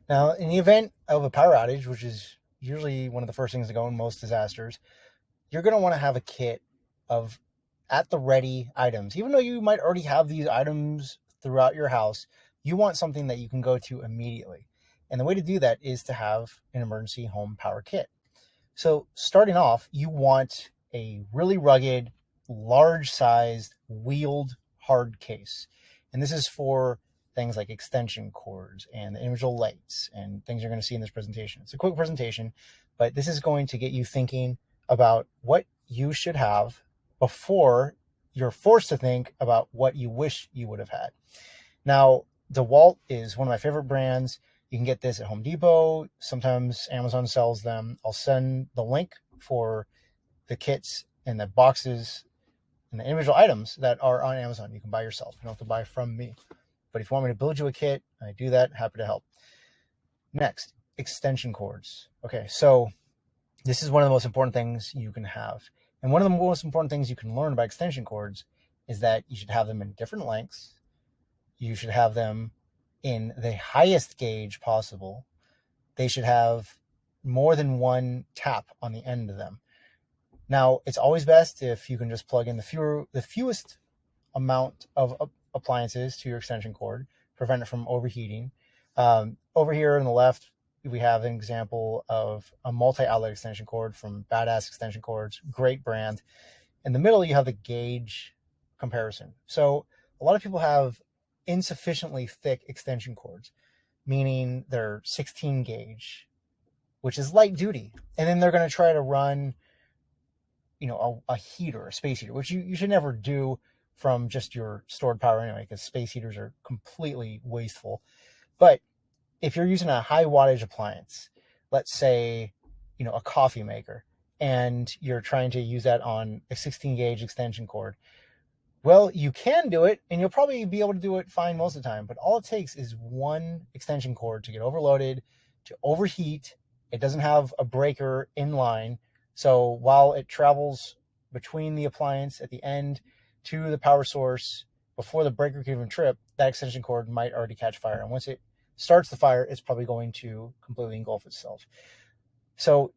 Now, in the event of a power outage, which is usually one of the first things to go in most disasters, you're going to want to have a kit of at the ready items. Even though you might already have these items throughout your house, you want something that you can go to immediately. And the way to do that is to have an emergency home power kit. So starting off, you want a really rugged, large sized, wheeled hard case. And this is for things like extension cords and the individual lights and things you're going to see in this presentation. It's a quick presentation, but this is going to get you thinking about what you should have before you're forced to think about what you wish you would have had. Now, DeWalt is one of my favorite brands. You can get this at Home Depot. Sometimes Amazon sells them. I'll send the link for the kits and the boxes and the individual items that are on Amazon. You can buy yourself. You don't have to buy from me. But if you want me to build you a kit, I do that. Happy to help. Next, extension cords. Okay, so this is one of the most important things you can have. And one of the most important things you can learn about extension cords is that you should have them in different lengths. You should have them in the highest gauge possible. They should have more than one tap on the end of them. Now, it's always best if you can just plug in the fewest amount of appliances to your extension cord, prevent it from overheating. Over here on the left, we have an example of a multi-outlet extension cord from Badass Extension Cords, great brand. In the middle, you have the gauge comparison. So a lot of people have insufficiently thick extension cords, meaning they're 16 gauge, which is light duty. And then they're going to try to run, a heater, a space heater, which you should never do from just your stored power anyway, because space heaters are completely wasteful. But if you're using a high wattage appliance, let's say, a coffee maker, and you're trying to use that on a 16 gauge extension cord, well, you can do it, and you'll probably be able to do it fine most of the time, but all it takes is one extension cord to get overloaded, to overheat. It doesn't have a breaker in line, so while it travels between the appliance at the end to the power source, before the breaker can even trip, that extension cord might already catch fire. And once it starts the fire, it's probably going to completely engulf itself. So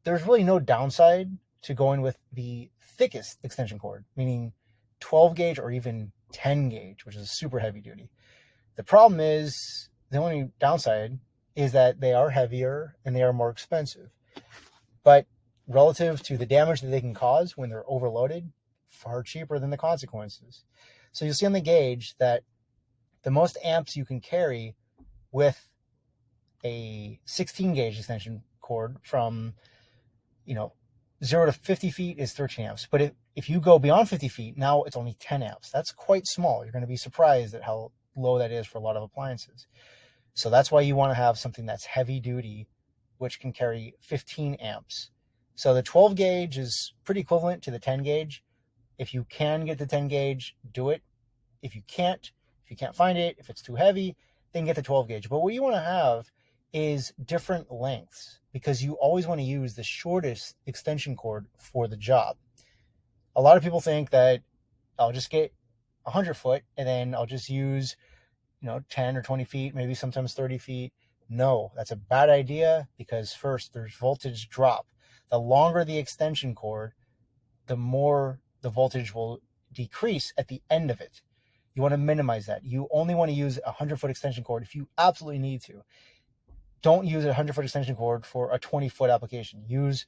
there's really no downside to going with the thickest extension cord, meaning 12 gauge or even 10 gauge, which is super heavy duty. The problem is, the only downside is that they are heavier and they are more expensive. But relative to the damage that they can cause when they're overloaded, far cheaper than the consequences. So you'll see on the gauge that the most amps you can carry with a 16 gauge extension cord from 0 to 50 feet is 13 amps. But if you go beyond 50 feet, now it's only 10 amps. That's quite small. You're going to be surprised at how low that is for a lot of appliances. So that's why you want to have something that's heavy duty, which can carry 15 amps. So the 12 gauge is pretty equivalent to the 10 gauge. If you can get the 10 gauge, do it. If you can't find it, if it's too heavy, then get the 12 gauge. But what you want to have is different lengths, because you always want to use the shortest extension cord for the job. A lot of people think that I'll just get 100 foot and then I'll just use 10 or 20 feet, maybe sometimes 30 feet. No, that's a bad idea, because first, there's voltage drop. The longer the extension cord, the more the voltage will decrease at the end of it. You want to minimize that. You only want to use a 100-foot extension cord if you absolutely need to. Don't use a 100-foot extension cord for a 20-foot application. Use,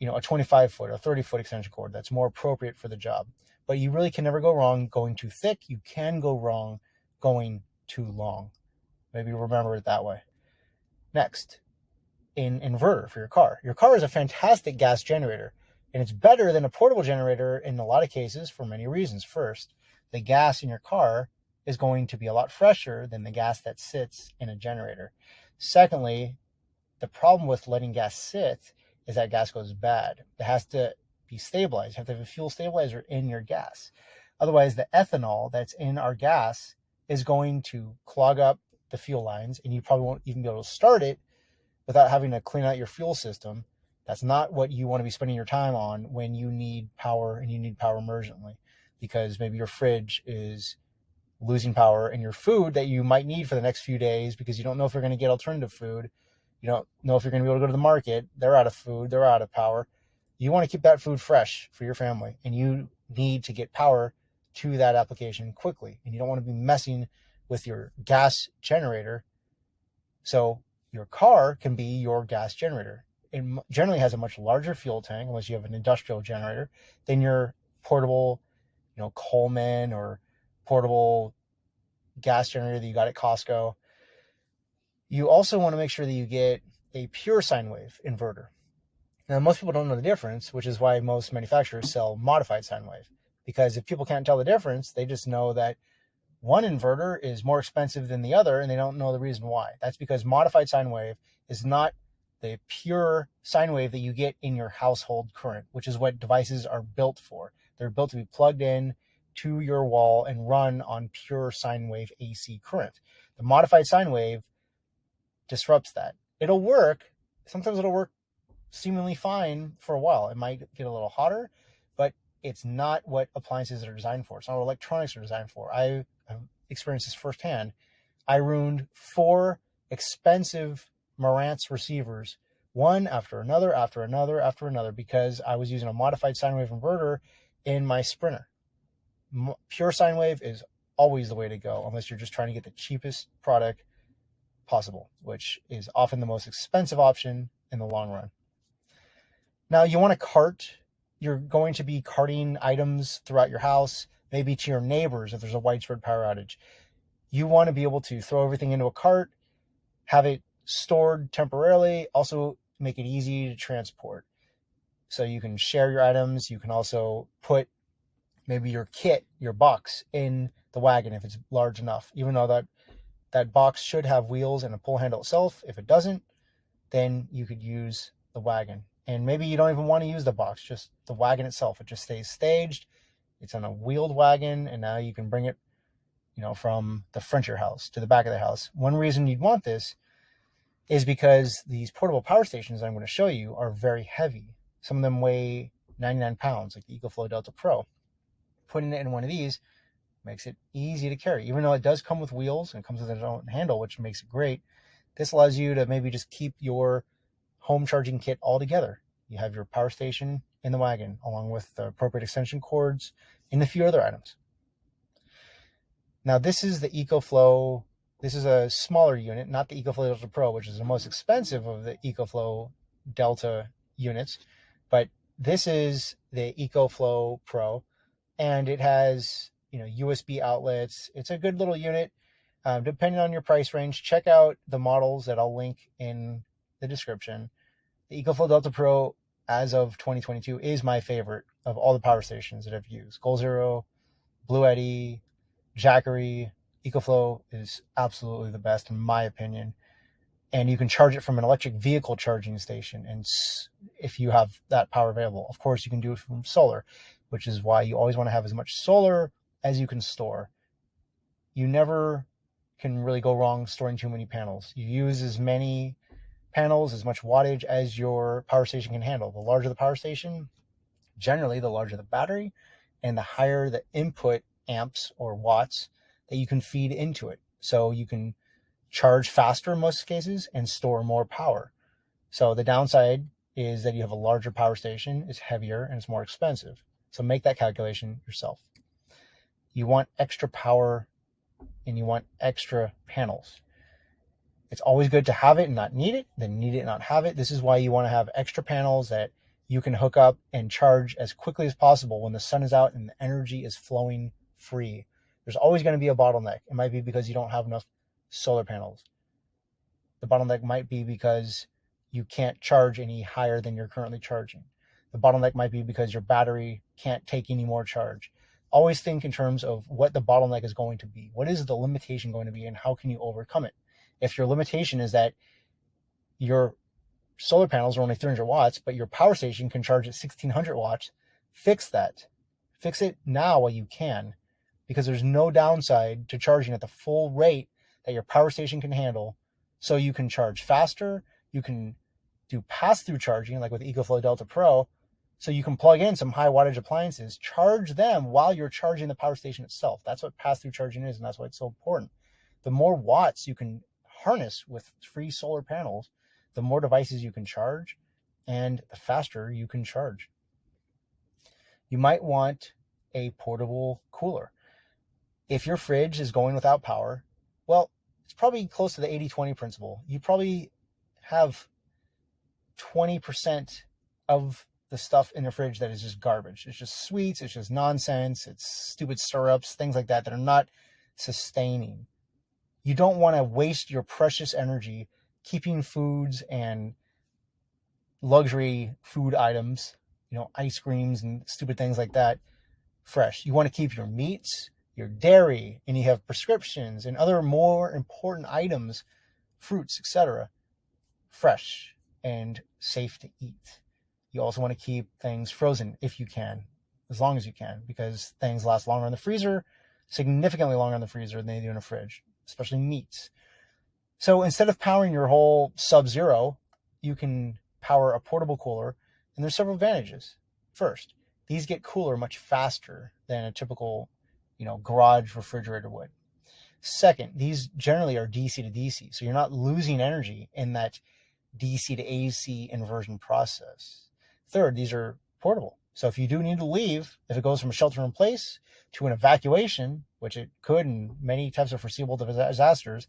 a 25-foot or 30-foot extension cord. That's more appropriate for the job. But you really can never go wrong going too thick. You can go wrong going too long. Maybe remember it that way. Next, an inverter for your car. Your car is a fantastic gas generator, and it's better than a portable generator in a lot of cases for many reasons. First, the gas in your car is going to be a lot fresher than the gas that sits in a generator. Secondly, the problem with letting gas sit is that gas goes bad. It has to be stabilized. You have to have a fuel stabilizer in your gas. Otherwise, the ethanol that's in our gas is going to clog up the fuel lines, and you probably won't even be able to start it without having to clean out your fuel system. That's not what you want to be spending your time on when you need power, and you need power emergently, because maybe your fridge is losing power in your food that you might need for the next few days because you don't know if you're going to get alternative food. You don't know if you're going to be able to go to the market. They're out of food. They're out of power. You want to keep that food fresh for your family, and you need to get power to that application quickly. And you don't want to be messing with your gas generator. So your car can be your gas generator. It generally has a much larger fuel tank, unless you have an industrial generator, than your portable, Coleman or portable gas generator that you got at Costco. You also want to make sure that you get a pure sine wave inverter. Now, most people don't know the difference, which is why most manufacturers sell modified sine wave. Because if people can't tell the difference, they just know that one inverter is more expensive than the other, and they don't know the reason why. That's because modified sine wave is not the pure sine wave that you get in your household current, which is what devices are built for. They're built to be plugged in to your wall and run on pure sine wave AC current. The modified sine wave disrupts that. It'll work. Sometimes it'll work seemingly fine for a while. It might get a little hotter, but it's not what appliances are designed for. It's not what electronics are designed for. I've experienced this firsthand. I ruined 4 expensive Marantz receivers, one after another, after another, because I was using a modified sine wave inverter in my Sprinter. Pure sine wave is always the way to go, unless you're just trying to get the cheapest product possible, which is often the most expensive option in the long run. Now, you want to cart. You're going to be carting items throughout your house, maybe to your neighbors if there's a widespread power outage. You want to be able to throw everything into a cart, have it stored temporarily, also make it easy to transport. So you can share your items. You can also put maybe your kit, your box, in the wagon if it's large enough, even though that box should have wheels and a pull handle itself. If it doesn't, then you could use the wagon. And maybe you don't even want to use the box, just the wagon itself. It just stays staged. It's on a wheeled wagon, and now you can bring it, from the front of your house to the back of the house. One reason you'd want this is because these portable power stations I'm going to show you are very heavy. Some of them weigh 99 pounds, like the EcoFlow Delta Pro. Putting it in one of these makes it easy to carry, even though it does come with wheels and comes with its own handle, which makes it great. This allows you to maybe just keep your home charging kit all together. You have your power station in the wagon, along with the appropriate extension cords and a few other items. Now, this is the EcoFlow. This is a smaller unit, not the EcoFlow Delta Pro, which is the most expensive of the EcoFlow Delta units, but this is the EcoFlow Pro, and it has USB outlets. It's a good little unit. Depending on your price range, check out the models that I'll link in the description. The EcoFlow Delta Pro, as of 2022, is my favorite of all the power stations that I've used. Goal Zero, Blue Eddy, Jackery, EcoFlow is absolutely the best in my opinion. And you can charge it from an electric vehicle charging station, and if you have that power available. Of course, you can do it from solar, which is why you always want to have as much solar as you can store. You never can really go wrong storing too many panels. You use as many panels, as much wattage as your power station can handle. The larger the power station, generally the larger the battery, and the higher the input amps or watts that you can feed into it. So you can charge faster in most cases and store more power. So the downside is that you have a larger power station, it's heavier, and it's more expensive. So make that calculation yourself. You want extra power and you want extra panels. It's always good to have it and not need it, then need it and not have it. This is why you want to have extra panels that you can hook up and charge as quickly as possible when the sun is out and the energy is flowing free. There's always going to be a bottleneck. It might be because you don't have enough solar panels. The bottleneck might be because you can't charge any higher than you're currently charging. The bottleneck might be because your battery can't take any more charge. Always think in terms of what the bottleneck is going to be. What is the limitation going to be, and how can you overcome it? If your limitation is that your solar panels are only 300 watts, but your power station can charge at 1600 watts, fix that. Fix it now while you can, because there's no downside to charging at the full rate that your power station can handle. So you can charge faster. You can do pass-through charging, like with EcoFlow Delta Pro, So you can plug in some high wattage appliances, charge them while you're charging the power station itself. That's what pass-through charging is, and that's why it's so important. The more watts you can harness with free solar panels, the more devices you can charge, and the faster you can charge. You might want a portable cooler. If your fridge is going without power, well, it's probably close to the 80-20 principle. You probably have 20% of the stuff in the fridge that is just garbage. It's just sweets, it's just nonsense, it's stupid syrups, things like that are not sustaining. You don't want to waste your precious energy keeping foods and luxury food items, ice creams and stupid things like that, fresh. You want to keep your meats, your dairy, and you have prescriptions and other more important items, fruits, etc., fresh and safe to eat. You also want to keep things frozen if you can, as long as you can, because things last longer in the freezer, significantly longer in the freezer than they do in a fridge, especially meats. So instead of powering your whole Sub-Zero, you can power a portable cooler, and there's several advantages. First, these get cooler much faster than a typical, garage refrigerator would. Second, these generally are DC to DC, so you're not losing energy in that DC to AC inversion process. Third, these are portable. So if you do need to leave, if it goes from a shelter in place to an evacuation, which it could in many types of foreseeable disasters,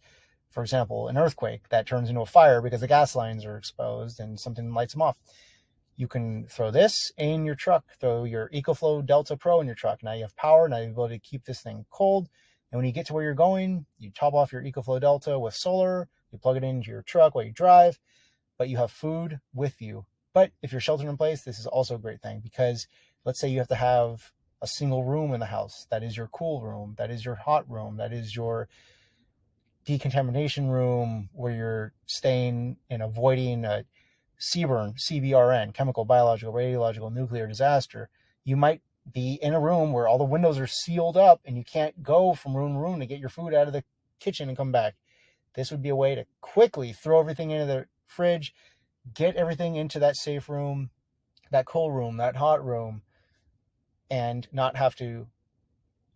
for example, an earthquake that turns into a fire because the gas lines are exposed and something lights them off, you can throw this in your truck, throw your EcoFlow Delta Pro in your truck. Now you have power, now you have the ability to keep this thing cold. And when you get to where you're going, you top off your EcoFlow Delta with solar, you plug it into your truck while you drive, but you have food with you. But if you're sheltered in place, this is also a great thing, because let's say you have to have a single room in the house. That is your cool room. That is your hot room. That is your decontamination room where you're staying and avoiding a CBRN, chemical, biological, radiological, nuclear disaster. You might be in a room where all the windows are sealed up and you can't go from room to room to get your food out of the kitchen and come back. This would be a way to quickly throw everything into the fridge, get everything into that safe room, that cool room, that hot room, and not have to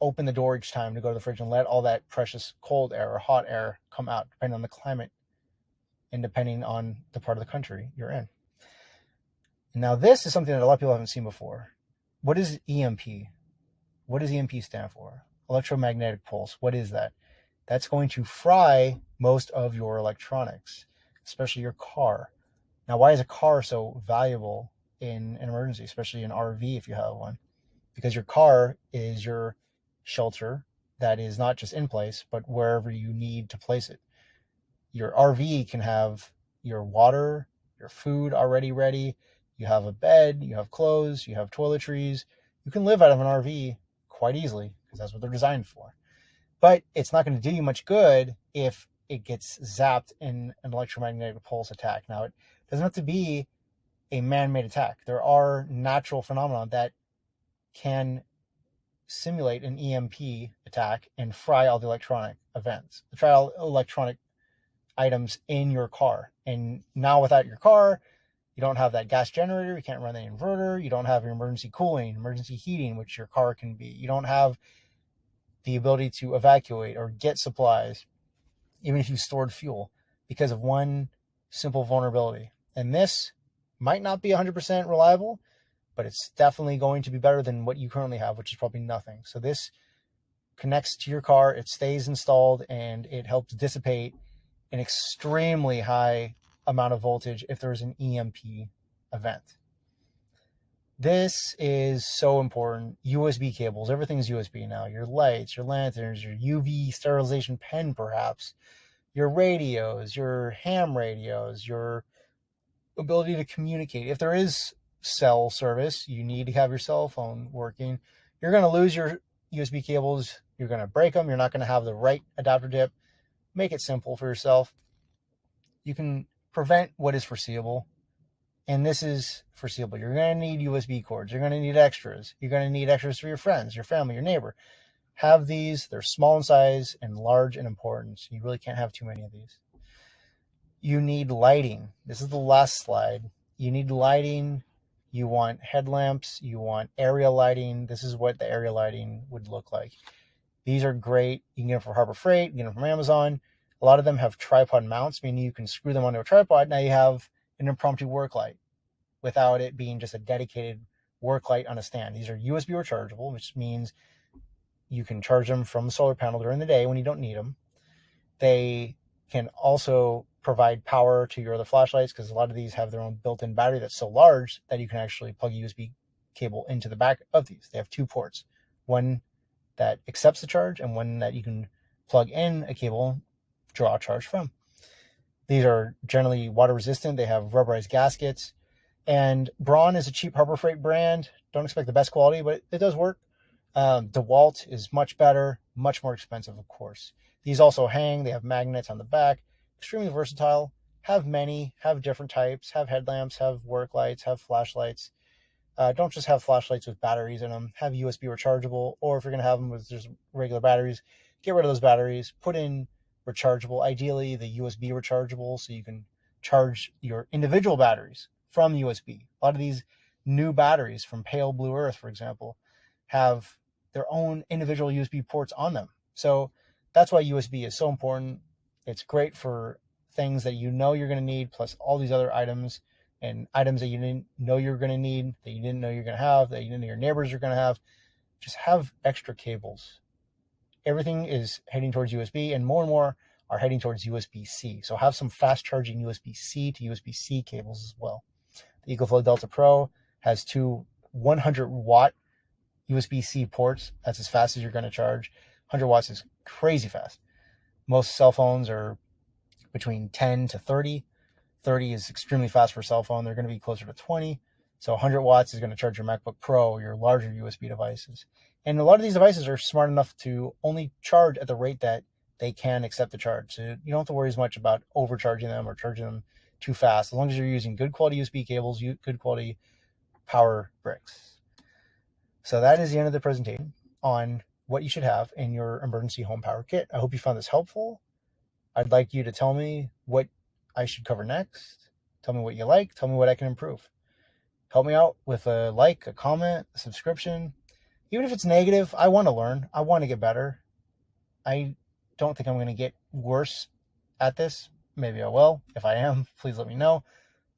open the door each time to go to the fridge and let all that precious cold air or hot air come out, depending on the climate and depending on the part of the country you're in. Now, this is something that a lot of people haven't seen before. What is EMP? What does EMP stand for? Electromagnetic pulse. What is that? That's going to fry most of your electronics, especially your car. Now, why is a car so valuable in an emergency, especially an RV if you have one? Because your car is your shelter that is not just in place, but wherever you need to place it. Your RV can have your water, your food already ready. You have a bed, you have clothes, you have toiletries. You can live out of an RV quite easily because that's what they're designed for. But it's not going to do you much good if it gets zapped in an electromagnetic pulse attack. Now, it doesn't have to be a man-made attack. There are natural phenomena that can simulate an EMP attack and fry all the electronic events, fry all electronic items in your car. And now without your car, you don't have that gas generator, you can't run the inverter, you don't have your emergency cooling, emergency heating, which your car can be. You don't have the ability to evacuate or get supplies, even if you stored fuel, because of one simple vulnerability. And this might not be 100% reliable, but it's definitely going to be better than what you currently have, which is probably nothing. So this connects to your car, it stays installed, and it helps dissipate an extremely high amount of voltage if there's an EMP event. This is so important. USB cables, everything's USB now. Your lights, your lanterns, your UV sterilization pen perhaps, your radios, your ham radios, your ability to communicate. If there is cell service, you need to have your cell phone working. You're going to lose your USB cables. You're going to break them. You're not going to have the right adapter tip. Make it simple for yourself. You can prevent what is foreseeable, and this is foreseeable. You're going to need USB cords. You're going to need extras. You're going to need extras for your friends, your family, your neighbor. Have these. They're small in size and large in importance. You really can't have too many of these. You need lighting. This is the last slide. You need lighting you want headlamps, you want area lighting. This is what the area lighting would look like. These are great. You can get them from Harbor Freight, you can get them from Amazon. A lot of them have tripod mounts, meaning you can screw them onto a tripod. Now you have an impromptu work light without it being just a dedicated work light on a stand. These are USB rechargeable, which means you can charge them from the solar panel during the day when you don't need them. They can also provide power to your other flashlights, because a lot of these have their own built-in battery that's so large that you can actually plug a USB cable into the back of these. They have 2 ports, one that accepts the charge and one that you can plug in a cable, draw a charge from. These are generally water resistant. They have rubberized gaskets. And Braun is a cheap Harbor Freight brand. Don't expect the best quality, but it does work. DeWalt is much better, much more expensive, of course. These also hang. They have magnets on the back. Extremely versatile. Have many, have different types, have headlamps, have work lights, have flashlights. Don't just have flashlights with batteries in them. Have USB rechargeable, or if you're going to have them with just regular batteries, get rid of those batteries. Put in rechargeable, ideally the USB rechargeable, so you can charge your individual batteries from USB. A lot of these new batteries from Pale Blue Earth, for example, have their own individual USB ports on them. So that's why USB is so important. It's great for things that you know you're going to need, plus all these other items and items that you didn't know you're going to need, that you didn't know you're going to have, that you didn't know your neighbors are going to have. Just have extra cables. Everything is heading towards USB, and more are heading towards USB-C. So have some fast charging USB-C to USB-C cables as well. The EcoFlow Delta Pro has 2 100-watt USB-C ports. That's as fast as you're going to charge. 100 watts is crazy fast. Most cell phones are between 10 to 30. 30 is extremely fast for a cell phone. They're going to be closer to 20. So 100 watts is going to charge your MacBook Pro, your larger USB devices. And a lot of these devices are smart enough to only charge at the rate that they can accept the charge. So you don't have to worry as much about overcharging them or charging them too fast, as long as you're using good quality USB cables, good quality power bricks. So that is the end of the presentation on what you should have in your emergency home power kit. I hope you found this helpful. I'd like you to tell me what I should cover next. Tell me what you like. Tell me what I can improve. Help me out with a like, a comment, a subscription. Even if it's negative, I want to learn. I want to get better. I don't think I'm going to get worse at this. Maybe I will. If I am, please let me know.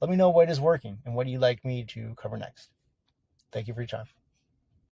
Let me know what is working and what you'd like me to cover next. Thank you for your time.